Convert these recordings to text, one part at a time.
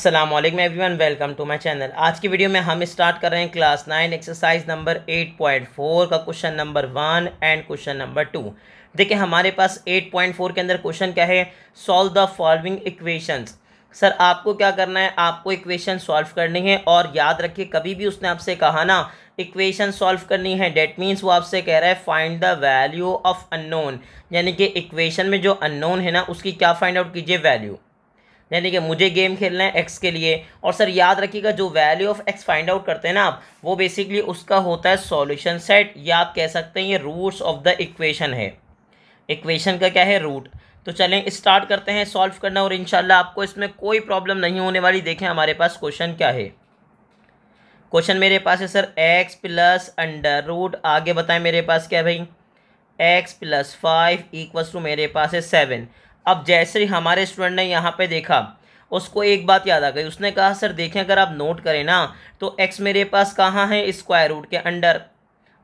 अस्सलाम वालेकुम everyone, welcome to my channel. आज की वीडियो में हम स्टार्ट कर रहे हैं क्लास 9 एक्सरसाइज नंबर 8.4 का question number 1 and question number 2। देखिए हमारे पास 8.4 के अंदर क्वेश्चन क्या है, solve the following equations. Sir आपको क्या करना है, आपको इक्वेशन सॉल्व करनी है। और याद रखिए कभी भी उसने आपसे कहा ना इक्वेशन सॉल्व करनी है, डेट मीन्स वो आपसे कह रहा है find the value of unknown, यानी कि इक्वेशन में जो अननोन है ना उसकी क्या फाइंड आउट कीजिए, वैल्यू। यानी कि मुझे गेम खेलना है एक्स के लिए, और सर याद रखिएगा जो value of x find out करते हैं ना आप, वो बेसिकली उसका होता है सॉल्यूशन सेट, या आप कह सकते हैं ये रूट्स ऑफ द इक्वेशन है। इक्वेशन का क्या है, रूट। तो चलें स्टार्ट करते हैं सॉल्व करना, और इंशाल्लाह आपको इसमें कोई प्रॉब्लम नहीं होने वाली। देखें हमारे पास क्वेश्चन क्या है। क्वेश्चन मेरे पास है sir X plus under root, आगे बताएं मेरे पास क्या है भाई, एक्स प्लस 5 इक्वल्स टू मेरे पास है 7। अब जैसे ही हमारे स्टूडेंट ने यहाँ पे देखा, उसको एक बात याद आ गई। उसने कहा सर देखें अगर आप नोट करें ना तो x मेरे पास कहाँ है, स्क्वायर रूट के अंदर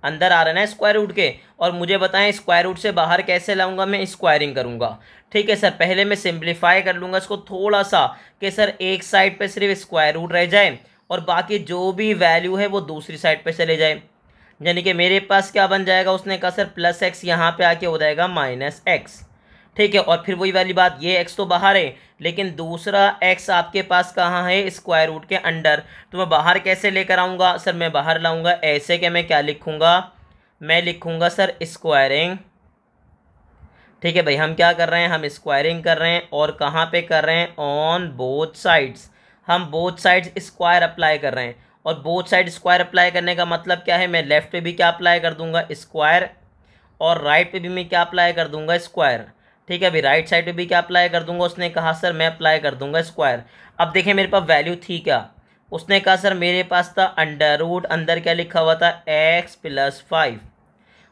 अंदर आ रहा है ना स्क्वायर रूट के। और मुझे बताएं स्क्वायर रूट से बाहर कैसे लाऊंगा, मैं स्क्वायरिंग करूंगा। ठीक है सर, पहले मैं सिंप्लीफाई कर लूँगा इसको थोड़ा सा कि सर एक साइड पे सिर्फ स्क्वायर रूट रह जाए और बाकी जो भी वैल्यू है वो दूसरी साइड पे चले जाए। यानी कि मेरे पास क्या बन जाएगा, उसने कहा सर प्लस एक्स यहाँ पे आके हो जाएगा माइनस एक्स। ठीक है, और फिर वही वाली बात, ये x तो बाहर है लेकिन दूसरा x आपके पास कहाँ है, स्क्वायर रूट के अंदर। तो मैं बाहर कैसे लेकर आऊँगा, सर मैं बाहर लाऊंगा ऐसे कि मैं क्या लिखूँगा, मैं लिखूँगा सर स्क्वायरिंग। ठीक है भाई, हम क्या कर रहे हैं, हम स्क्वायरिंग कर रहे हैं। और कहाँ पे कर रहे हैं, ऑन बोथ साइड्स। हम बोथ साइड्स स्क्वायर अप्लाई कर रहे हैं। और बोथ साइड स्क्वायर अप्लाई करने का मतलब क्या है, मैं लेफ्ट पे भी क्या अप्लाई कर दूंगा, स्क्वायर, और राइट पे भी मैं क्या अप्लाई कर दूंगा, स्क्वायर। ठीक है अभी राइट साइड पे भी क्या अप्लाई कर दूंगा, उसने कहा सर मैं अप्लाई कर दूंगा स्क्वायर। अब देखें मेरे पास वैल्यू थी क्या, उसने कहा सर मेरे पास था अंडर रूट, अंदर क्या लिखा हुआ था, एक्स प्लस 5,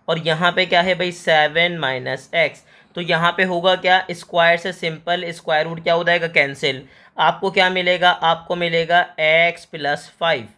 और यहाँ पे क्या है भाई 7 माइनस एक्स। तो यहाँ पे होगा क्या, स्क्वायर से सिंपल स्क्वायर रूट क्या हो जाएगा, कैंसिल। आपको क्या मिलेगा, आपको मिलेगा एक्स प्लस 5।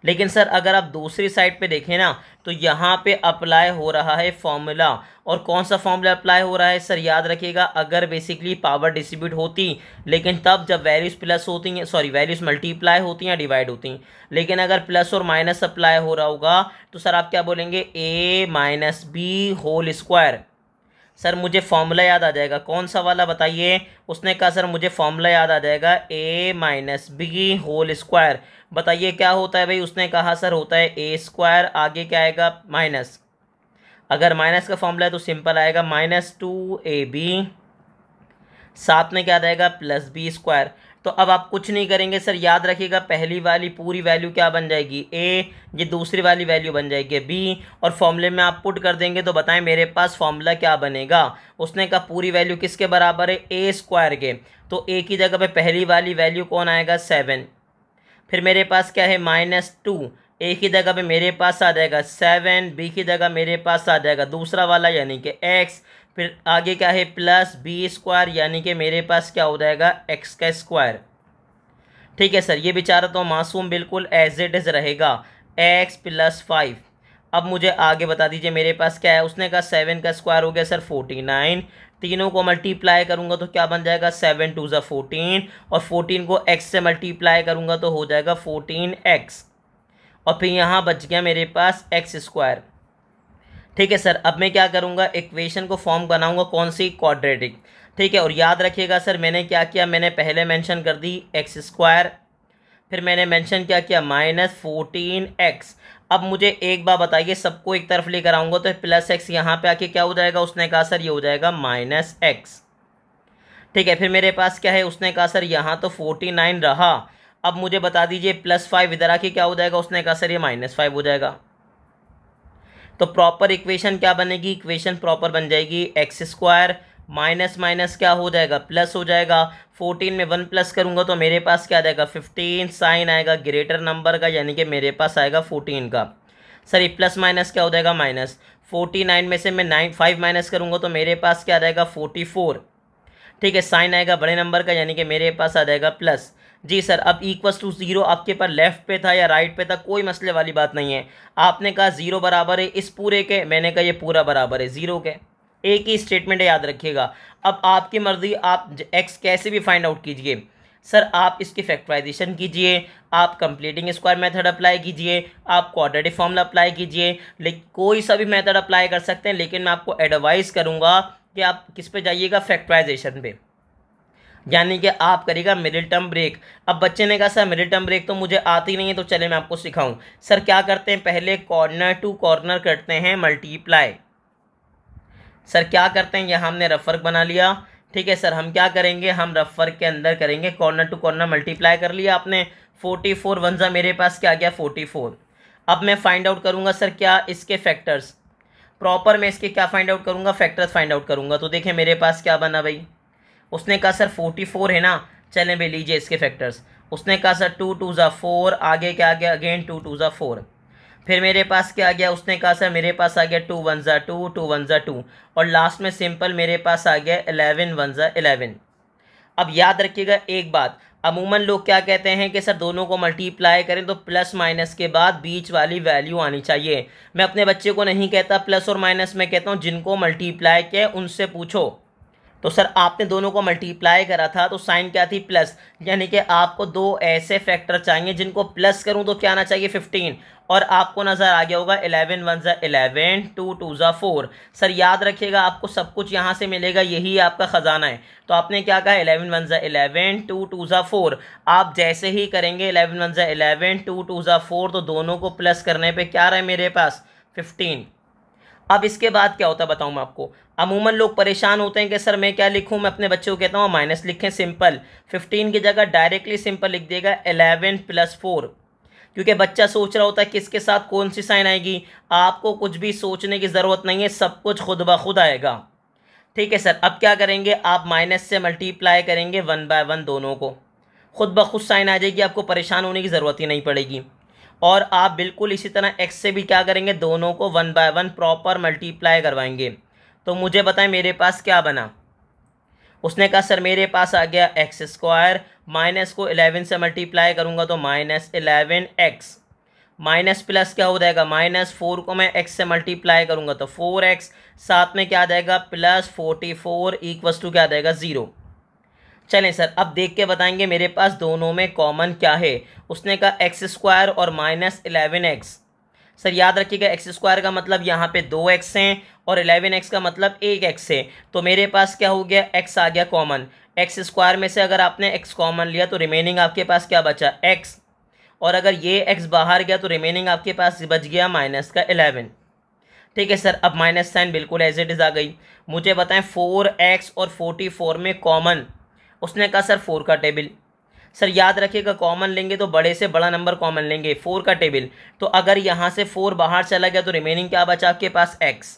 लेकिन सर अगर आप दूसरी साइड पे देखें ना तो यहाँ पे अप्लाई हो रहा है फॉर्मूला। और कौन सा फॉर्मूला अप्लाई हो रहा है, सर याद रखिएगा अगर बेसिकली पावर डिस्ट्रीब्यूट होती, लेकिन तब जब वैल्यूज़ प्लस होती हैं, सॉरी वैल्यूज़ मल्टीप्लाई होती हैं डिवाइड होती हैं। लेकिन अगर प्लस और माइनस अप्लाई हो रहा होगा तो सर आप क्या बोलेंगे, A minus B whole square. Sir मुझे फॉर्मूला याद आ जाएगा, कौन सा वाला बताइए। उसने कहा सर मुझे फॉर्मूला याद आ जाएगा, ए माइनस बी होल स्क्वायर। बताइए क्या होता है भाई, उसने कहा सर होता है ए स्क्वायर, आगे क्या आएगा माइनस। अगर माइनस का फॉर्मूला है तो सिंपल आएगा -2ab, साथ में क्या आ जाएगा प्लस बी स्क्वायर। तो अब आप कुछ नहीं करेंगे सर, याद रखिएगा पहली वाली पूरी वैल्यू क्या बन जाएगी, ए, ये दूसरी वाली वैल्यू बन जाएगी बी, और फॉर्मूले में आप पुट कर देंगे। तो बताएं मेरे पास फॉर्मूला क्या बनेगा। उसने कहा पूरी वैल्यू किसके बराबर है, ए स्क्वायर के। तो ए की जगह पे पहली वाली वैल्यू कौन आएगा, 7। फिर मेरे पास क्या है -2, ए की जगह पे मेरे पास आ जाएगा 7, बी की जगह मेरे पास आ जाएगा दूसरा वाला यानी कि एक्स। फिर आगे क्या है प्लस बी स्क्वायर, यानी कि मेरे पास क्या हो जाएगा एक्स का स्क्वायर। ठीक है सर, ये बेचारा तो मासूम बिल्कुल एज इट इज रहेगा, एक्स प्लस 5। अब मुझे आगे बता दीजिए मेरे पास क्या है। उसने कहा 7 का स्क्वायर हो गया सर 49, तीनों को मल्टीप्लाई करूंगा तो क्या बन जाएगा, 7 2 ज़ा 14, और 14 को x से मल्टीप्लाई करूंगा तो हो जाएगा 14x, और फिर यहाँ बच गया मेरे पास एक्स स्क्वायर। ठीक है सर, अब मैं क्या करूँगा, इक्वेशन को फॉर्म बनाऊँगा कौन सी, क्वाड्रेटिक। ठीक है, और याद रखिएगा सर मैंने क्या किया, मैंने पहले मेंशन कर दी एक्स स्क्वायर, फिर मैंने मेंशन क्या किया -14x। अब मुझे एक बार बताइए, सबको एक तरफ लेकर आऊँगा तो प्लस एक्स यहाँ पे आके क्या हो जाएगा, उसने कहा सर ये हो जाएगा -x। ठीक है, फिर मेरे पास क्या है, उसने कहा सर यहाँ तो 49 रहा। अब मुझे बता दीजिए +5 इधर आके क्या हो जाएगा, उसने कहा सर ये -5 हो जाएगा। तो प्रॉपर इक्वेशन क्या बनेगी, इक्वेशन प्रॉपर बन जाएगी एक्स स्क्वायर माइनस माइनस क्या हो जाएगा, प्लस हो जाएगा। 14 में 1 प्लस करूंगा तो मेरे पास क्या आ जाएगा 15, साइन आएगा ग्रेटर नंबर का, यानी कि मेरे पास आएगा 14 का। सर ये प्लस माइनस क्या हो जाएगा माइनस, 49 में से मैं 5 माइनस करूंगा तो मेरे पास क्या आ जाएगा 44। ठीक है, साइन आएगा बड़े नंबर का, यानी कि मेरे पास आ जाएगा प्लस। जी सर, अब इक्वल्स टू 0 आपके पास लेफ्ट पे था या राइट पे था, कोई मसले वाली बात नहीं है। आपने कहा 0 बराबर है इस पूरे के, मैंने कहा ये पूरा बराबर है 0 के। एक ही स्टेटमेंट है, याद रखिएगा। अब आपकी मर्जी, आप एक्स कैसे भी फाइंड आउट कीजिए। सर आप इसकी फैक्टराइजेशन कीजिए, आप कंप्लीटिंग स्क्वायर मेथड अप्लाई कीजिए, आप क्वाड्रेटिक फॉर्मूला अप्लाई कीजिए, लेकिन कोई सा भी मेथड अप्लाई कर सकते हैं, लेकिन मैं आपको एडवाइस करूँगा कि आप किस पे जाइएगा, फैक्टराइजेशन पे, यानी कि आप करिएगा मिडिल टर्म ब्रेक। अब बच्चे ने कहा सर मिडिल टर्म ब्रेक तो मुझे आती नहीं है, तो चले मैं आपको सिखाऊं। सर क्या करते हैं, पहले कॉर्नर टू कॉर्नर करते हैं मल्टीप्लाई। सर क्या करते हैं, यहाँ हमने रफ वर्क बना लिया, ठीक है सर। हम क्या करेंगे, हम रफ वर्क के अंदर करेंगे कॉर्नर टू कॉर्नर मल्टीप्लाई कर लिया आपने। 44 वंजा मेरे पास क्या गया 44। अब मैं फाइंड आउट करूँगा सर क्या, इसके फैक्टर्स प्रॉपर मैं इसके क्या फाइंड आउट करूँगा, फैक्टर्स फाइंड आउट करूँगा। तो देखिए मेरे पास क्या बना भाई, उसने कहा सर 44 है ना, चलें भाई लीजिए इसके फैक्टर्स। उसने कहा सर 2 2 ज़ा 4, आगे क्या आ गया अगेन 2 2 ज़ा 4। फिर मेरे पास क्या आ गया, उसने कहा सर मेरे पास आ गया 2 1 ज़ा 2, 2 1 ज़ा 2, और लास्ट में सिंपल मेरे पास आ गया 11 1 ज़ा 11। अब याद रखिएगा एक बात, अमूमन लोग क्या कहते हैं कि सर दोनों को मल्टीप्लाई करें तो प्लस माइनस के बाद बीच वाली वैल्यू आनी चाहिए। मैं अपने बच्चे को नहीं कहता प्लस और माइनस, मैं कहता हूँ जिनको मल्टीप्लाई किया उनसे पूछो। तो सर आपने दोनों को मल्टीप्लाई करा था तो साइन क्या थी, प्लस, यानी कि आपको दो ऐसे फैक्टर चाहिए जिनको प्लस करूं तो क्या आना चाहिए 15, और आपको नज़र आ गया होगा 11 1 ज़ा 11, 2 2 ज़ा 4। सर याद रखिएगा आपको सब कुछ यहाँ से मिलेगा, यही आपका ख़जाना है। तो आपने क्या कहा 11 1 ज़ा 11, 2 2 ज़ा 4। आप जैसे ही करेंगे 11 1 ज़ा 11, 2 2 ज़ा 4, तो दोनों को प्लस करने पर क्या रहा है मेरे पास 15। अब इसके बाद क्या होता है बताऊं मैं आपको। अमूमन लोग परेशान होते हैं कि सर मैं क्या लिखूं, मैं अपने बच्चों को कहता हूं माइनस लिखें, सिंपल 15 की जगह डायरेक्टली सिंपल लिख देगा 11 + 4, क्योंकि बच्चा सोच रहा होता है किसके साथ कौन सी साइन आएगी। आपको कुछ भी सोचने की ज़रूरत नहीं है, सब कुछ खुद ब खुद आएगा, ठीक है सर। अब क्या करेंगे, आप माइनस से मल्टीप्लाई करेंगे 1 बाय 1, दोनों को खुद ब खुद साइन आ जाएगी, आपको परेशान होने की ज़रूरत ही नहीं पड़ेगी। और आप बिल्कुल इसी तरह x से भी क्या करेंगे, दोनों को 1 बाय 1 प्रॉपर मल्टीप्लाई करवाएंगे। तो मुझे बताएं मेरे पास क्या बना। उसने कहा सर मेरे पास आ गया x², माइनस को 11 से मल्टीप्लाई करूंगा तो -11x, माइनस प्लस क्या हो जाएगा, -4 को मैं x से मल्टीप्लाई करूंगा तो 4x, साथ में क्या आ जाएगा +44 इक्वल्स टू क्या आ जाएगा 0। चलें सर अब देख के बताएंगे मेरे पास दोनों में कॉमन क्या है। उसने कहा x² और -11x। सर याद रखिएगा x² का मतलब यहाँ पे 2x हैं और 11x का मतलब 1x है। तो मेरे पास क्या हो गया, x आ गया कॉमन। x² में से अगर आपने x कॉमन लिया तो रिमेनिंग आपके पास क्या बचा x, और अगर ये x बाहर गया तो रिमेनिंग आपके पास बच गया -11। ठीक है सर, अब माइनस साइन बिल्कुल एज इट इज़ आ गई। मुझे बताएं 4x और 44 में कॉमन। उसने कहा सर 4 का टेबल। सर याद रखिएगा कॉमन लेंगे तो बड़े से बड़ा नंबर कॉमन लेंगे, 4 का टेबल। तो अगर यहाँ से 4 बाहर चला गया तो रिमेनिंग क्या बचा आपके पास x।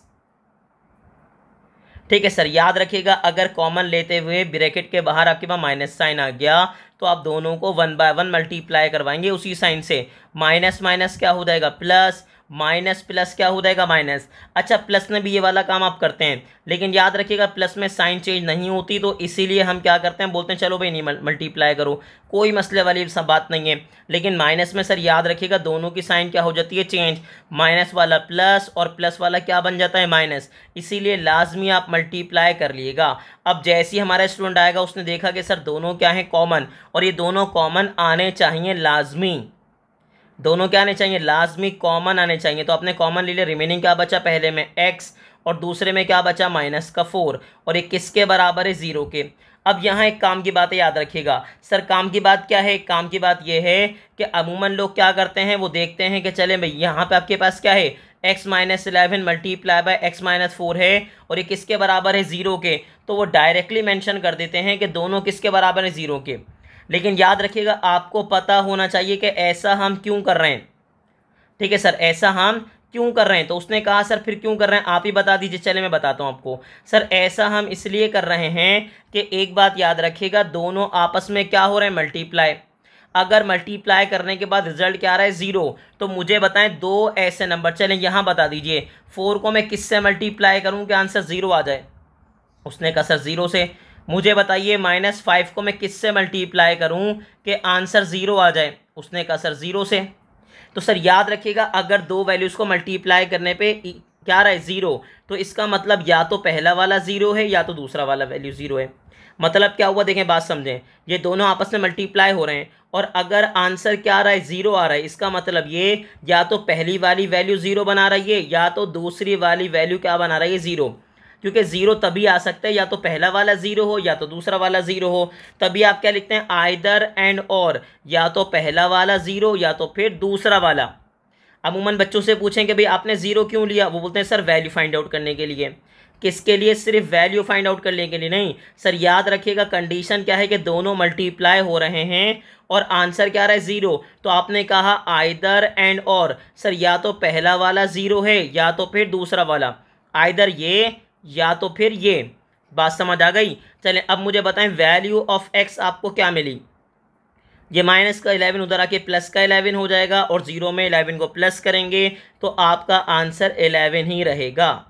ठीक है सर, याद रखिएगा अगर कॉमन लेते हुए ब्रैकेट के बाहर आपके पास माइनस साइन आ गया तो आप दोनों को 1 बाय 1 मल्टीप्लाई करवाएंगे उसी साइन से। माइनस माइनस क्या हो जाएगा प्लस, माइनस प्लस क्या हो जाएगा माइनस। अच्छा प्लस में भी ये वाला काम आप करते हैं, लेकिन याद रखिएगा प्लस में साइन चेंज नहीं होती, तो इसीलिए हम क्या करते हैं, बोलते हैं चलो भाई नहीं मल्टीप्लाई करो, कोई मसले वाली सब बात नहीं है। लेकिन माइनस में सर याद रखिएगा दोनों की साइन क्या हो जाती है चेंज, माइनस वाला प्लस और प्लस वाला क्या बन जाता है माइनस, इसीलिए लाजमी आप मल्टीप्लाई कर लिएगा। अब जैसे ही हमारा स्टूडेंट आएगा उसने देखा कि सर दोनों क्या है कॉमन, और ये दोनों कॉमन आने चाहिए लाजमी, दोनों क्या आने चाहिए लाजमी कॉमन आने चाहिए। तो आपने कॉमन ले लिया, रिमेनिंग क्या बचा, पहले में x और दूसरे में क्या बचा -4, और ये किसके बराबर है 0 के। अब यहाँ एक काम की बात है याद रखिएगा। सर काम की बात क्या है, काम की बात ये है कि अमूमन लोग क्या करते हैं, वो देखते हैं कि चले भाई यहाँ पे आपके पास क्या है x - 11 मल्टीप्लाई बाय x - 4 है और ये किसके बराबर है 0 के, तो वो डायरेक्टली मेंशन कर देते हैं कि दोनों किसके बराबर है 0 के। लेकिन याद रखिएगा आपको पता होना चाहिए कि ऐसा हम क्यों कर रहे हैं। ठीक है सर, ऐसा हम क्यों कर रहे हैं। तो उसने कहा सर फिर क्यों कर रहे हैं आप ही बता दीजिए। चले मैं बताता हूं आपको। सर ऐसा हम इसलिए कर रहे हैं कि एक बात याद रखिएगा, दोनों आपस में क्या हो रहे हैं मल्टीप्लाई। अगर मल्टीप्लाई करने के बाद रिजल्ट क्या आ रहा है 0, तो मुझे बताएं दो ऐसे नंबर, चलें यहाँ बता दीजिए 4 को मैं किससे मल्टीप्लाई करूँ कि आंसर 0 आ जाए। उसने कहा सर 0 से। मुझे बताइए -5 को मैं किससे मल्टीप्लाई करूं कि आंसर 0 आ जाए। उसने कहा सर 0 से। तो सर याद रखिएगा अगर दो वैल्यूज़ को मल्टीप्लाई करने पे क्या रहा है 0, तो इसका मतलब या तो पहला वाला 0 है या तो दूसरा वाला वैल्यू 0 है। मतलब क्या हुआ, देखें बात समझें, ये दोनों आपस में मल्टीप्लाई हो रहे हैं और अगर आंसर क्या आ रहा है, ज़ीरो आ रहा है, इसका मतलब ये या तो पहली वाली वैल्यू ज़ीरो बना रही है या तो दूसरी वाली वैल्यू क्या बना रही है, ज़ीरो। क्योंकि ज़ीरो तभी आ सकता है या तो पहला वाला ज़ीरो हो या तो दूसरा वाला ज़ीरो हो। तभी आप क्या लिखते हैं, आइदर एंड और, या तो पहला वाला ज़ीरो या तो फिर दूसरा वाला। अमूमन बच्चों से पूछें कि भाई आपने ज़ीरो क्यों लिया, वो बोलते हैं सर वैल्यू फाइंड आउट करने के लिए। किसके लिए, सिर्फ वैल्यू फाइंड आउट करने के लिए नहीं सर। याद रखिएगा कंडीशन क्या है कि दोनों मल्टीप्लाई हो रहे हैं और आंसर क्या आ रहा है, ज़ीरो। तो आपने कहा आइदर एंड और, सर या तो पहला वाला ज़ीरो है या तो फिर दूसरा वाला, आइदर ये या तो फिर ये। बात समझ आ गई। चलें अब मुझे बताएं वैल्यू ऑफ एक्स आपको क्या मिली। ये माइनस का 11 उधर आके प्लस का 11 हो जाएगा और 0 में 11 को प्लस करेंगे तो आपका आंसर 11 ही रहेगा।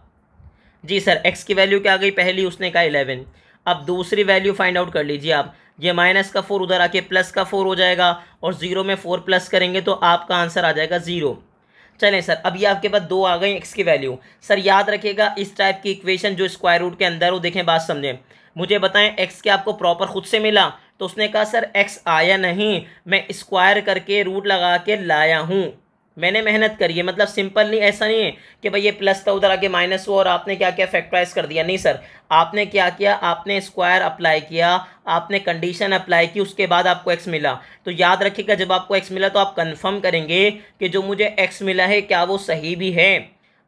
जी सर, एक्स की वैल्यू क्या आ गई, पहली उसने कहा 11। अब दूसरी वैल्यू फाइंड आउट कर लीजिए आप। ये माइनस का 4 उधर आके प्लस का 4 हो जाएगा और 0 में 4 प्लस करेंगे तो आपका आंसर आ जाएगा 0। चलें सर, अब ये आपके पास दो आ गई एक्स की वैल्यू। सर याद रखिएगा इस टाइप की इक्वेशन जो स्क्वायर रूट के अंदर हो, देखें बात समझें, मुझे बताएं एक्स क्या आपको प्रॉपर खुद से मिला, तो उसने कहा सर एक्स आया नहीं, मैं स्क्वायर करके रूट लगा के लाया हूँ, मैंने मेहनत करी है। मतलब सिंपल नहीं, ऐसा नहीं है कि भाई ये प्लस था उधर आके माइनस हुआ और आपने क्या किया, फैक्टराइज कर दिया। नहीं सर, आपने क्या किया, आपने स्क्वायर अप्लाई किया, आपने कंडीशन अप्लाई की, उसके बाद आपको एक्स मिला। तो याद रखिएगा जब आपको एक्स मिला तो आप कंफर्म करेंगे कि जो मुझे एक्स मिला है क्या वो सही भी है।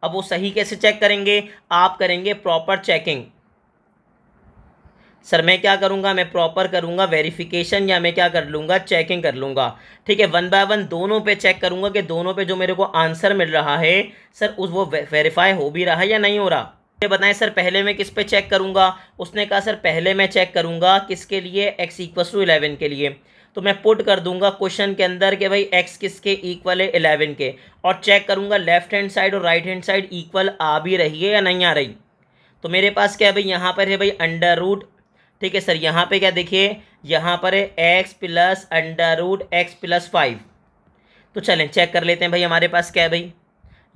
अब वो सही कैसे चेक करेंगे, आप करेंगे प्रॉपर चेकिंग। सर मैं क्या करूंगा, मैं प्रॉपर करूंगा वेरिफिकेशन या मैं क्या कर लूँगा, चेकिंग कर लूँगा। ठीक है, वन बाय वन दोनों पे चेक करूंगा कि दोनों पे जो मेरे को आंसर मिल रहा है सर उस वो वेरीफाई हो भी रहा है या नहीं हो रहा। ये बताएं सर पहले मैं किस पे चेक करूंगा। उसने कहा सर पहले मैं चेक करूंगा किसके लिए, x = 11 के लिए। तो मैं पुट कर दूंगा क्वेश्चन के अंदर कि भाई x किसके इक्वल है, 11 के, और चेक करूंगा लेफ्ट हैंड साइड और राइट हैंड साइड इक्वल आ भी रही है या नहीं आ रही। तो मेरे पास क्या है भाई, यहाँ पर है भाई अंडर रूट। ठीक है सर, यहाँ पे क्या देखिए, यहाँ पर है x + √x + 5। तो चलें चेक कर लेते हैं भाई हमारे पास क्या है भाई।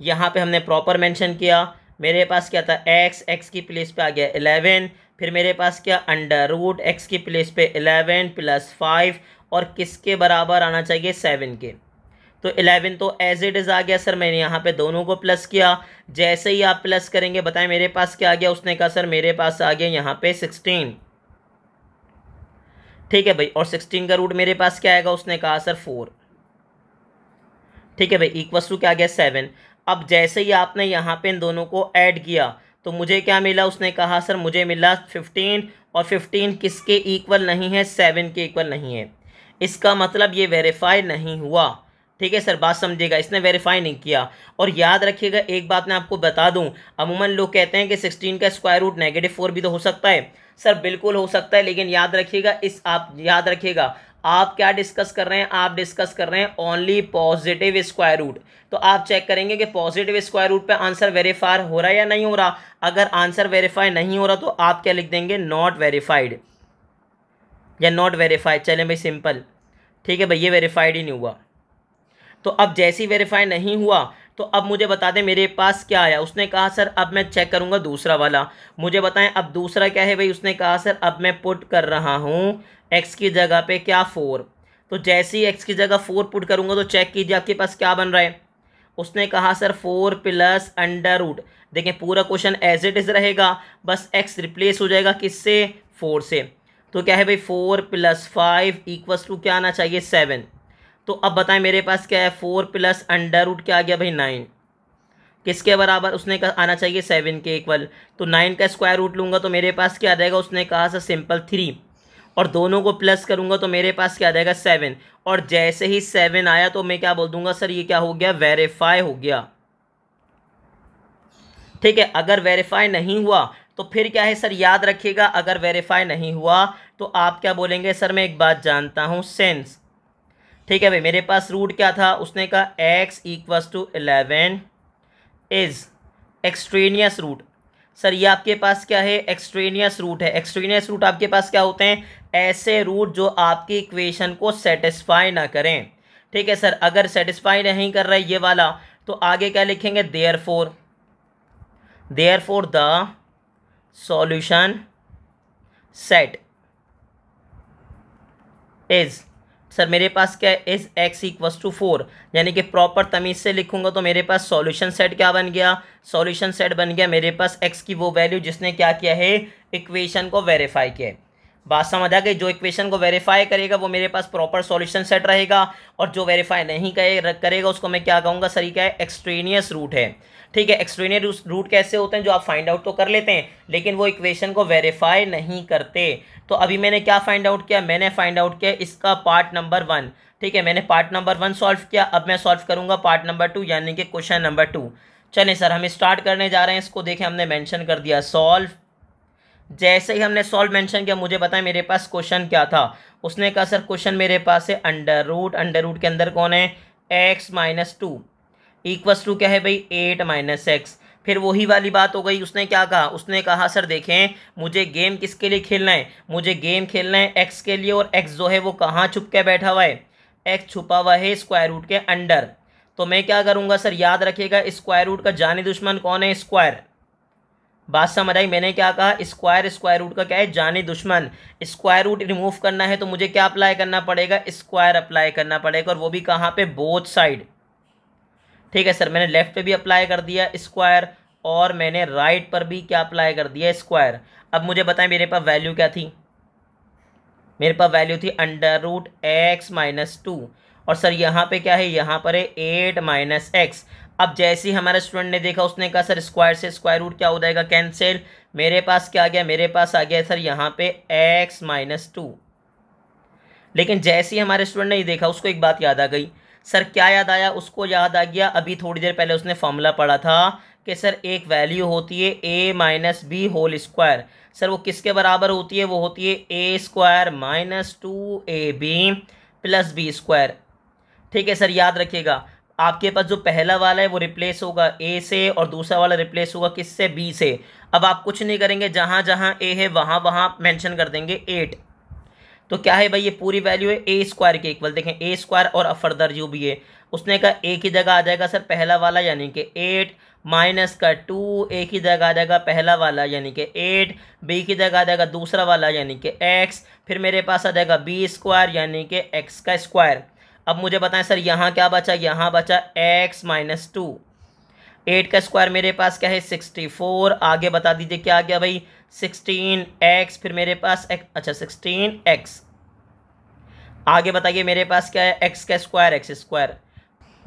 यहाँ पे हमने प्रॉपर मेंशन किया, मेरे पास क्या था x की प्लेस पे आ गया 11, फिर मेरे पास क्या √x की प्लेस पे 11 + 5 और किसके बराबर आना चाहिए, 7 के। तो 11 तो एज इट इज़ आ गया सर, मैंने यहाँ पे दोनों को प्लस किया। जैसे ही आप प्लस करेंगे बताएं मेरे पास क्या आ गया। उसने कहा सर मेरे पास आ गया यहाँ पे 16। ठीक है भाई, और 16 का रूट मेरे पास क्या आएगा, उसने कहा सर 4। ठीक है भाई, इक्वल्स टू क्या आ गया, 7। अब जैसे ही आपने यहाँ पे इन दोनों को ऐड किया तो मुझे क्या मिला, उसने कहा सर मुझे मिला 15, और 15 किसके इक्वल नहीं है, 7 के इक्वल नहीं है। इसका मतलब ये वेरीफाई नहीं हुआ। ठीक है सर, बात समझिएगा, इसने वेरीफाई नहीं किया। और याद रखिएगा एक बात मैं आपको बता दूं, अमूमन लोग कहते हैं कि 16 का स्क्वायर रूट -4 भी तो हो सकता है। सर बिल्कुल हो सकता है, लेकिन याद रखिएगा आप याद रखिएगा आप क्या डिस्कस कर रहे हैं, आप डिस्कस कर रहे हैं ओनली पॉजिटिव स्क्वायर रूट। तो आप चेक करेंगे कि पॉजिटिव स्क्वायर रूट पे आंसर वेरीफाई हो रहा है या नहीं हो रहा। अगर आंसर वेरीफाई नहीं हो रहा तो आप क्या लिख देंगे, नॉट वेरीफाइड या नॉट वेरीफाइड। चलें भाई सिंपल, ठीक है भाई, ये वेरीफाइड ही नहीं हुआ। तो अब जैसे ही वेरीफाई नहीं हुआ तो अब मुझे बता दें मेरे पास क्या आया। उसने कहा सर अब मैं चेक करूंगा दूसरा वाला। मुझे बताएं अब दूसरा क्या है भाई। उसने कहा सर अब मैं पुट कर रहा हूँ x की जगह पे क्या, 4। तो जैसे ही x की जगह 4 पुट करूंगा तो चेक कीजिए आपके पास क्या बन रहा है। उसने कहा सर 4 + अंडर रूट। देखें पूरा क्वेश्चन एज इट इज़ रहेगा, बस x रिप्लेस हो जाएगा किससे, 4 से। तो क्या है भाई 4 + 5 = क्या आना चाहिए, 7। तो अब बताएं मेरे पास क्या है, 4 + अंडर रूट क्या आ गया भाई, 9। किसके बराबर, उसने कहा आना चाहिए 7 के इक्वल। तो 9 का स्क्वायर रूट लूँगा तो मेरे पास क्या आ जाएगा, उसने कहा सर सिंपल 3, और दोनों को प्लस करूँगा तो मेरे पास क्या आ जाएगा, 7। और जैसे ही 7 आया तो मैं क्या बोल दूंगा, सर ये क्या हो गया, वेरीफाई हो गया। ठीक है, अगर वेरीफाई नहीं हुआ तो फिर क्या है सर, याद रखिएगा अगर वेरीफाई नहीं हुआ तो आप क्या बोलेंगे, सर मैं एक बात जानता हूँ, सेंस। ठीक है भाई, मेरे पास रूट क्या था, उसने कहा x = 11 is extraneous root. Sir ये आपके पास क्या है, एक्सट्रेनियस रूट है। एक्सट्रेनियस रूट आपके पास क्या होते हैं, ऐसे रूट जो आपकी इक्वेशन को सेटिस्फाई ना करें। ठीक है सर, अगर सेटिस्फाई नहीं कर रहा है ये वाला तो आगे क्या लिखेंगे, therefore the solution set. Is, sir मेरे पास क्या है, इज़ एक्स इक्वल्स टू 4, यानी कि प्रॉपर तमीज़ से लिखूंगा तो मेरे पास सॉल्यूशन सेट क्या बन गया, सॉल्यूशन सेट बन गया मेरे पास एक्स की वो वैल्यू जिसने क्या किया है, इक्वेशन को वेरीफाई किया है। बात समझ आ गई। जो इक्वेशन को वेरीफाई करेगा वो मेरे पास प्रॉपर सॉल्यूशन सेट रहेगा, और जो वेरीफाई नहीं करेगा उसको मैं क्या कहूँगा, सर ये क्या है, एक्सट्रेनियस रूट है। ठीक है, एक्सट्रेनियस रूट कैसे होते हैं, जो आप फाइंड आउट तो कर लेते हैं लेकिन वो इक्वेशन को वेरीफाई नहीं करते। तो अभी मैंने क्या फाइंड आउट किया, मैंने फाइंड आउट किया इसका पार्ट नंबर 1। ठीक है, मैंने पार्ट नंबर 1 सॉल्व किया, अब मैं सॉल्व करूंगा पार्ट नंबर 2 यानी कि क्वेश्चन नंबर 2। चलें सर हम स्टार्ट करने जा रहे हैं इसको। देखें हमने मेंशन कर दिया सॉल्व। जैसे ही हमने सॉल्व मेंशन किया, मुझे बताएं मेरे पास क्वेश्चन क्या था। उसने कहा सर क्वेश्चन मेरे पास है अंडर रूट के अंदर कौन है, x माइनस 2 इक्वल्स टू क्या है भाई, 8 माइनस एक्स। फिर वही वाली बात हो गई, उसने क्या कहा, उसने कहा सर देखें मुझे गेम किसके लिए खेलना है, मुझे गेम खेलना है एक्स के लिए, और एक्स जो है वो कहाँ छुप के बैठा हुआ है, एक्स छुपा हुआ है स्क्वायर रूट के अंडर। तो मैं क्या करूँगा सर, याद रखिएगा स्क्वायर रूट का जानी दुश्मन कौन है, स्क्वायर। बात समझ आई, मैंने क्या कहा, स्क्वायर रूट का क्या है, जानी दुश्मन। स्क्वायर रूट रिमूव करना है तो मुझे क्या अप्लाई करना पड़ेगा, स्क्वायर अप्लाई करना पड़ेगा, और वो भी कहाँ पे, बोथ साइड। ठीक है सर, मैंने लेफ्ट पे भी अप्लाई कर दिया स्क्वायर, और मैंने राइट पर भी क्या अप्लाई कर दिया, स्क्वायर। अब मुझे बताएं मेरे पास वैल्यू क्या थी, मेरे पास वैल्यू थी अंडर रूट एक्स माइनस 2, और सर यहाँ पे क्या है, यहाँ पर है 8 माइनस एक्स। अब जैसे ही हमारे स्टूडेंट ने देखा उसने कहा सर स्क्वायर से स्क्वायर रूट क्या हो जाएगा, कैंसिल। मेरे पास क्या आ गया, मेरे पास आ गया सर यहाँ पे x माइनस 2। लेकिन जैसे ही हमारे स्टूडेंट ने देखा उसको एक बात याद आ गई। सर क्या याद आया, उसको याद आ गया अभी थोड़ी देर पहले उसने फॉर्मूला पढ़ा था कि सर एक वैल्यू होती है a minus B whole square. Sir वो किसके बराबर होती है, वो होती है a square minus 2ab plus B square. ठीक है सर, याद रखिएगा आपके पास जो पहला वाला है वो रिप्लेस होगा a से, और दूसरा वाला रिप्लेस होगा किससे, b से। अब आप कुछ नहीं करेंगे, जहाँ जहाँ a है वहाँ वहाँ मेंशन कर देंगे 8। तो क्या है भाई, ये पूरी वैल्यू है a स्क्वायर के इक्वल। देखें a स्क्वायर और फर्दर जो भी है, उसने कहा a की जगह आ जाएगा सर पहला वाला यानी कि 8, माइनस का 2, a की जगह आ जाएगा पहला वाला यानी कि 8, b की जगह आ जाएगा दूसरा वाला यानी कि x, फिर मेरे पास आ जाएगा b स्क्वायर यानी कि x का स्क्वायर। अब मुझे बताएं सर यहाँ क्या बचा, यहाँ बचा x माइनस 2। 8 का स्क्वायर मेरे पास क्या है, 64। आगे बता दीजिए क्या आ गया भाई, 16x, फिर मेरे पास अच्छा 16x। आगे बताइए मेरे पास क्या है, x का स्क्वायर, x स्क्वायर।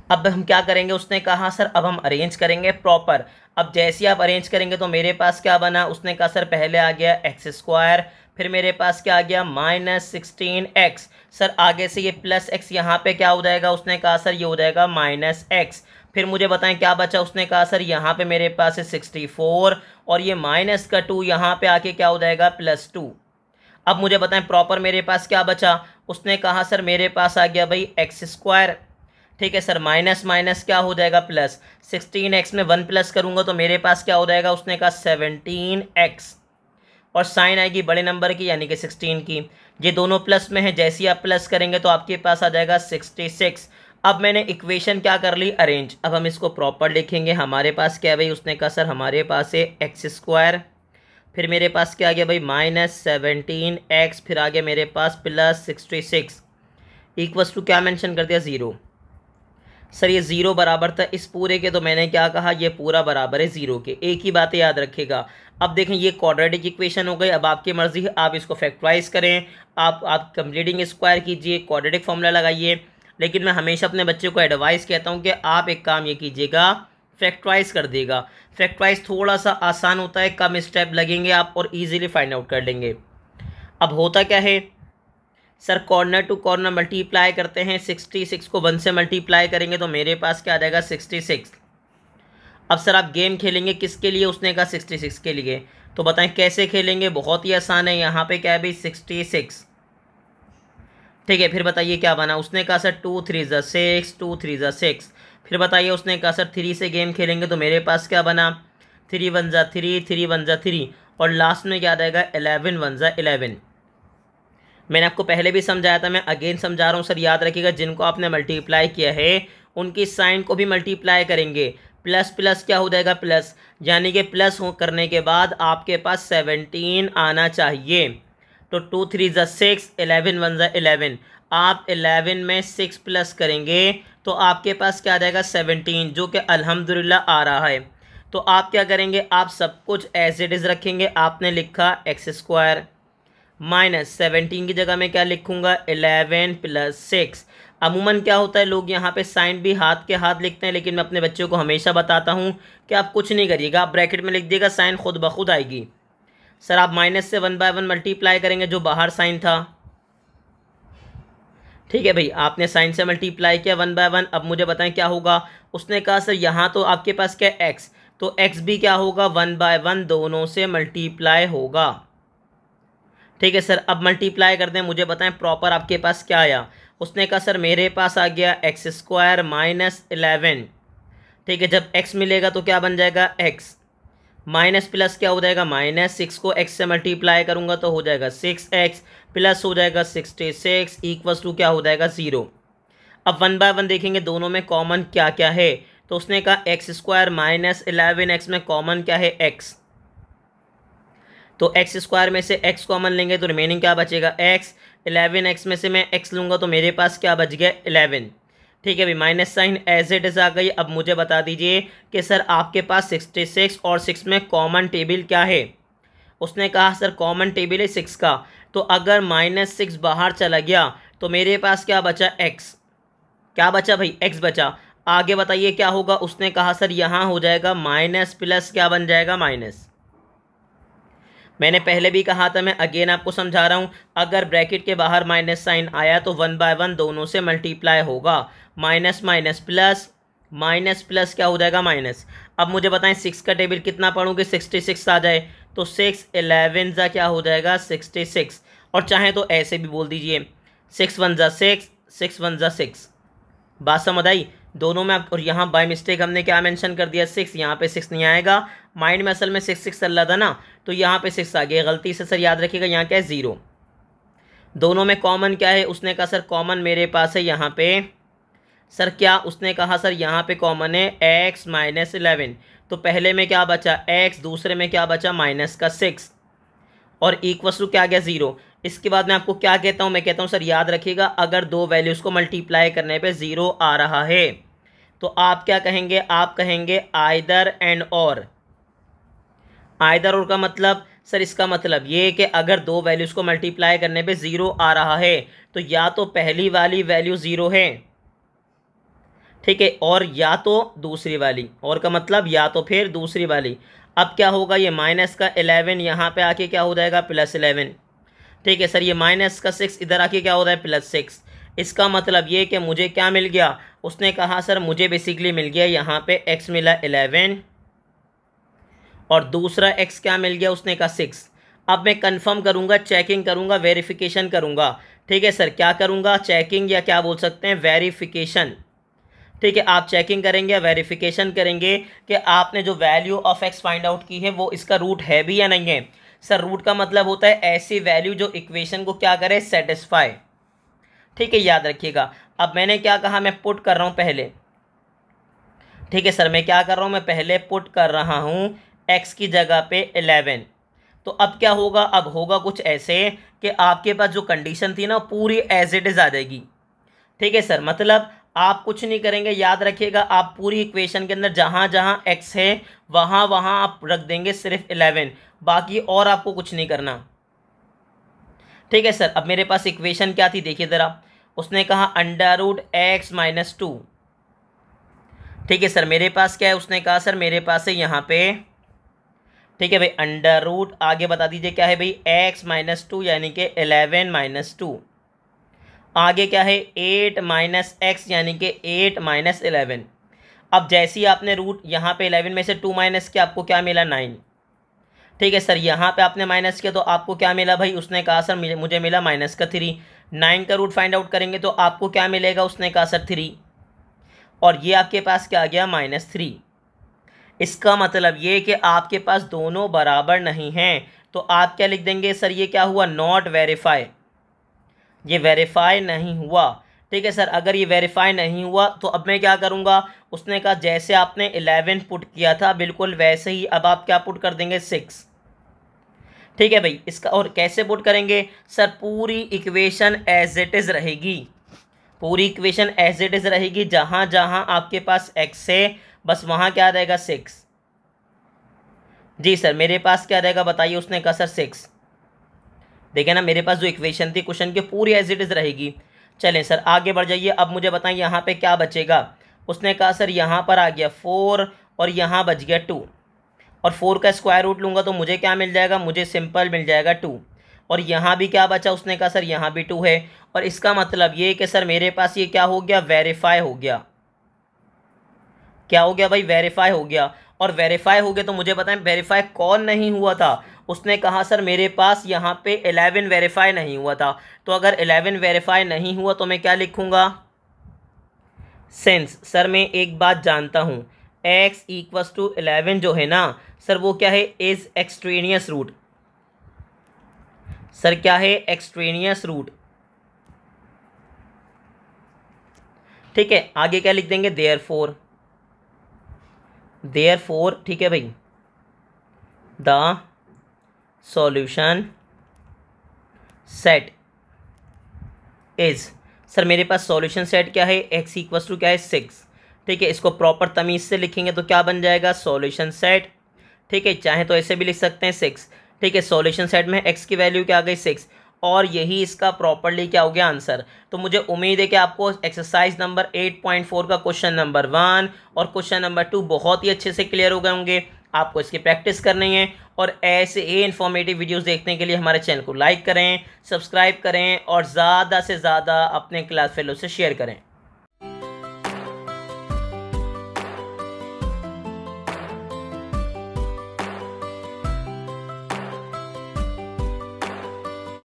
अब हम क्या करेंगे, उसने कहा सर अब हम अरेंज करेंगे प्रॉपर। अब जैसे ही आप अरेंज करेंगे तो मेरे पास क्या बना, उसने कहा सर पहले आ गया एक्स स्क्वायर, फिर मेरे पास क्या आ गया माइनस 16x। सर आगे से ये प्लस एक्स यहाँ पे क्या हो जाएगा, उसने कहा सर ये हो जाएगा माइनस एक्स। फिर मुझे बताएं क्या बचा, उसने कहा सर यहाँ पे मेरे पास है 64, और ये माइनस का 2 यहाँ पे आके क्या हो जाएगा प्लस 2। अब मुझे बताएं प्रॉपर मेरे पास क्या बचा, उसने कहा सर मेरे पास आ गया भाई एक्स स्क्वायर। ठीक है सर, माइनस माइनस क्या हो जाएगा प्लस, 16x में 1 प्लस करूंगा तो मेरे पास क्या हो जाएगा, उसने कहा 17x, और साइन आएगी बड़े नंबर की यानी कि 16 की। ये दोनों प्लस में है, जैसे ही आप प्लस करेंगे तो आपके पास आ जाएगा 66। अब मैंने इक्वेशन क्या कर ली, अरेंज। अब हम इसको प्रॉपर लिखेंगे। हमारे पास क्या है भाई, उसने कहा सर हमारे पास है एक्स स्क्वायर, फिर मेरे पास क्या आ गया भाई माइनस 17x, फिर आ गया मेरे पास प्लस 66 इक्वल्स टू क्या मेंशन कर दिया, 0। सर ये 0 बराबर था इस पूरे के, तो मैंने क्या कहा, ये पूरा बराबर है 0 के। एक ही बातें याद रखिएगा। अब देखें ये क्वाड्रेटिक इक्वेशन हो गई। अब आपकी मर्जी है, आप इसको फैक्टराइज करें, आप कंप्लीटिंग स्क्वायर कीजिए, क्वाड्रेटिक फॉर्मूला लगाइए। लेकिन मैं हमेशा अपने बच्चे को एडवाइस कहता हूँ कि आप एक काम ये कीजिएगा, फैक्टराइज कर देगा। फैक्टराइज थोड़ा सा आसान होता है, कम स्टेप लगेंगे आप और ईजिली फाइंड आउट कर लेंगे। अब होता क्या है sir, corner to corner multiply करते हैं। 66 को 1 से मल्टीप्लाई करेंगे तो मेरे पास क्या आ जाएगा 66। अब सर आप गेम खेलेंगे किसके लिए, उसने कहा 66 के लिए। तो बताएं कैसे खेलेंगे, बहुत ही आसान है। यहाँ पे क्या है भाई 66। ठीक है, फिर बताइए क्या बना, उसने कहा सर 2 3 ज़ा 6, 2 3 ज़ा 6। फिर बताइए उसने कहा सर 3 से गेम खेलेंगे तो मेरे पास क्या बना, 3 1 ज़ा 3, 3 1 ज़ा 3, और लास्ट में क्या आ जाएगा 11 1 ज़ा 11। मैंने आपको पहले भी समझाया था, मैं अगेन समझा रहा हूँ सर, याद रखिएगा जिनको आपने मल्टीप्लाई किया है उनकी साइन को भी मल्टीप्लाई करेंगे। प्लस प्लस क्या हो जाएगा प्लस, यानी कि प्लस करने के बाद आपके पास 17 आना चाहिए। तो 2 3 ज़ा 6, 11 1 ज़ा 11। आप 11 में 6 प्लस करेंगे तो आपके पास क्या आ जाएगा 17, जो कि अल्हम्दुलिल्लाह आ रहा है। तो आप क्या करेंगे, आप सब कुछ एज इट इज़ रखेंगे। आपने लिखा एक्स स्क्वायर माइनस 17 की जगह में क्या लिखूंगा 11 प्लस 6। अमूमन क्या होता है, लोग यहाँ पे साइन भी हाथ के हाथ लिखते हैं, लेकिन मैं अपने बच्चों को हमेशा बताता हूँ कि आप कुछ नहीं करिएगा, आप ब्रैकेट में लिख दिएगा, साइन खुद ब खुद आएगी। सर आप माइनस से 1/1 मल्टीप्लाई करेंगे, जो बाहर साइन था, ठीक है भाई, आपने साइन से मल्टीप्लाई किया 1/1। अब मुझे बताएं क्या होगा। उसने कहा सर यहाँ तो आपके पास क्या एक्स, तो एक्स भी क्या होगा 1/1 दोनों से मल्टीप्लाई होगा। ठीक है सर, अब मल्टीप्लाई कर दें, मुझे बताएं प्रॉपर आपके पास क्या आया। उसने कहा सर मेरे पास आ गया एक्स स्क्वायर माइनस 11। ठीक है, जब एक्स मिलेगा तो क्या बन जाएगा एक्स, माइनस प्लस क्या हो जाएगा माइनस, 6 को x से मल्टीप्लाई करूंगा तो हो जाएगा 6x प्लस हो जाएगा 66 इक्वल्स टू क्या हो जाएगा 0। अब 1/1 देखेंगे दोनों में कॉमन क्या क्या है। तो उसने कहा एक्स स्क्वायर माइनस 11x में कॉमन क्या है x, तो एक्स स्क्वायर में से x कॉमन लेंगे तो रिमेनिंग क्या बचेगा x। 11x में से मैं x लूँगा तो मेरे पास क्या बच गया 11। ठीक है भाई, minus sign as it is आ गई। अब मुझे बता दीजिए कि सर आपके पास 66 और 6 में कॉमन टेबल क्या है। उसने कहा सर कॉमन टेबल है 6 का, तो अगर -6 बाहर चला गया तो मेरे पास क्या बचा x, क्या बचा भाई x बचा। आगे बताइए क्या होगा। उसने कहा सर यहाँ हो जाएगा माइनस प्लस क्या बन जाएगा माइनस। मैंने पहले भी कहा था, मैं अगेन आपको समझा रहा हूँ, अगर ब्रैकेट के बाहर माइनस साइन आया तो 1/1 दोनों से मल्टीप्लाई होगा। Minus minus plus, minus plus क्या हो जाएगा माइनस। अब मुझे बताएं 6 का टेबल कितना पढ़ूँ कि 66 आ जाए, तो 6 11 जा क्या हो जाएगा 66। और चाहें तो ऐसे भी बोल दीजिए 6 1 जा 6, 6 1 जा 6। बात समझ आई दोनों में। और यहाँ बाय मिस्टेक हमने क्या मेंशन कर दिया 6, यहाँ पे 6 नहीं आएगा, माइंड में असल में 6 चल रहा था ना, तो यहाँ पे 6 आ गया गलती से। सर याद रखिएगा यहाँ क्या है 0। दोनों में कॉमन क्या है। उसने कहा सर कॉमन मेरे पास है यहाँ पे, सर क्या, उसने कहा सर यहाँ पे कॉमन है x माइनस 11। तो पहले में क्या बचा x, दूसरे में क्या बचा माइनस का 6 और इक्वल्स टू क्या आ गया 0। इसके बाद मैं आपको क्या कहता हूँ, मैं कहता हूँ सर याद रखिएगा अगर दो वैल्यूज़ को मल्टीप्लाई करने पे 0 आ रहा है तो आप क्या कहेंगे, आप कहेंगे आइदर एंड और। आइदर और का मतलब सर, इसका मतलब ये कि अगर दो वैल्यूज़ को मल्टीप्लाई करने पे 0 आ रहा है तो या तो पहली वाली वैल्यू 0 है, ठीक है, और या तो दूसरी वाली, और का मतलब या तो फिर दूसरी वाली। अब क्या होगा, ये माइनस का 11 यहाँ पे आके क्या हो जाएगा प्लस 11। ठीक है सर, ये माइनस का 6 इधर आके क्या हो रहा है प्लस 6। इसका मतलब ये कि मुझे क्या मिल गया। उसने कहा सर मुझे बेसिकली मिल गया यहाँ पे x मिला 11 और दूसरा x क्या मिल गया, उसने कहा 6। अब मैं कंफर्म करूँगा, चेकिंग करूँगा, वेरिफिकेशन करूँगा। ठीक है सर, क्या करूँगा, चेकिंग या क्या बोल सकते हैं वेरिफिकेशन। ठीक है, आप चेकिंग करेंगे या वेरिफिकेशन करेंगे कि आपने जो value of x find out की है वो इसका रूट है भी या नहीं है। सर रूट का मतलब होता है ऐसी वैल्यू जो इक्वेशन को क्या करे सेटिस्फाई। ठीक है, याद रखिएगा। अब मैंने क्या कहा, मैं पुट कर रहा हूँ पहले। ठीक है सर, मैं क्या कर रहा हूँ, मैं पहले पुट कर रहा हूँ x की जगह पे 11। तो अब क्या होगा, अब होगा कुछ ऐसे कि आपके पास जो कंडीशन थी ना पूरी एज इट इज़ आ जाएगी। ठीक है सर, मतलब आप कुछ नहीं करेंगे, याद रखिएगा आप पूरी इक्वेशन के अंदर जहाँ जहाँ x है वहाँ वहाँ आप रख देंगे सिर्फ 11, बाकी और आपको कुछ नहीं करना। ठीक है सर, अब मेरे पास इक्वेशन क्या थी देखिए ज़रा। उसने कहा अंडर रूट एक्स माइनस 2। ठीक है सर, मेरे पास क्या है, उसने कहा सर मेरे पास है यहाँ पे, ठीक है भाई, अंडर रूट आगे बता दीजिए क्या है भाई x माइनस 2 यानी कि 11 माइनस 2। आगे क्या है 8 माइनस एक्स यानी कि 8 माइनस 11। अब जैसे ही आपने रूट यहाँ पे 11 में से 2 माइनस किया आपको क्या मिला 9। ठीक है सर, यहाँ पे आपने माइनस किया तो आपको क्या मिला भाई, उसने कहा सर मुझे मिला माइनस का 3। 9 का रूट फाइंड आउट करेंगे तो आपको क्या मिलेगा, उसने कहा सर 3, और ये आपके पास क्या आ गया -3। इसका मतलब ये कि आपके पास दोनों बराबर नहीं हैं, तो आप क्या लिख देंगे सर, ये क्या हुआ नॉट वेरीफाई, ये वेरीफाई नहीं हुआ। ठीक है सर, अगर ये वेरीफाई नहीं हुआ तो अब मैं क्या करूँगा। उसने कहा जैसे आपने 11 पुट किया था बिल्कुल वैसे ही अब आप क्या पुट कर देंगे 6। ठीक है भाई। इसका और कैसे पुट करेंगे सर, पूरी इक्वेशन एज इट इज़ रहेगी, पूरी इक्वेशन एज इट इज़ रहेगी। जहाँ जहाँ आपके पास x है बस वहाँ क्या रहेगा 6। जी सर मेरे पास क्या रहेगा बताइए, उसने कहा सर 6। देखिए ना मेरे पास जो इक्वेशन थी क्वेश्चन की पूरी एज इट इज़ रहेगी। चलें सर आगे बढ़ जाइए। अब मुझे बताएं यहाँ पे क्या बचेगा। उसने कहा सर यहाँ पर आ गया 4 और यहाँ बच गया 2, और 4 का स्क्वायर रूट लूँगा तो मुझे क्या मिल जाएगा, मुझे सिंपल मिल जाएगा 2। और यहाँ भी क्या बचा, उसने कहा सर यहाँ भी 2 है। और इसका मतलब ये कि सर मेरे पास ये क्या हो गया, वेरीफाई हो गया। क्या हो गया भाई, वेरीफाई हो गया। और वेरीफाई हो गया तो मुझे बताएं वेरीफाई कौन नहीं हुआ था। उसने कहा सर मेरे पास यहाँ पे 11 वेरीफाई नहीं हुआ था। तो अगर 11 वेरीफाई नहीं हुआ तो मैं क्या लिखूँगा, सिंस सर मैं एक बात जानता हूँ x इक्वल्स टू 11 जो है ना सर वो क्या है, इज एक्सट्रेनियस रूट। सर क्या है, एक्सट्रेनियस रूट। ठीक है आगे क्या लिख देंगे, देयरफॉर, देयरफॉर ठीक है भाई, the solution set is, sir मेरे पास सॉल्यूशन सेट क्या है, x इक्वल्स टू क्या है 6। ठीक है इसको प्रॉपर तमीज़ से लिखेंगे तो क्या बन जाएगा, सॉल्यूशन सेट। ठीक है चाहे तो ऐसे भी लिख सकते हैं 6। ठीक है सॉल्यूशन सेट में x की वैल्यू क्या आ गई 6, और यही इसका प्रॉपरली क्या हो गया आंसर। तो मुझे उम्मीद है कि आपको एक्सरसाइज नंबर 8.4 का क्वेश्चन नंबर 1 और क्वेश्चन नंबर 2 बहुत ही अच्छे से क्लियर हो गए होंगे। आपको इसकी प्रैक्टिस करनी है, और ऐसे ही इन्फॉर्मेटिव वीडियोस देखने के लिए हमारे चैनल को लाइक करें, सब्सक्राइब करें और ज़्यादा से ज़्यादा अपने क्लास फेलो से शेयर करें।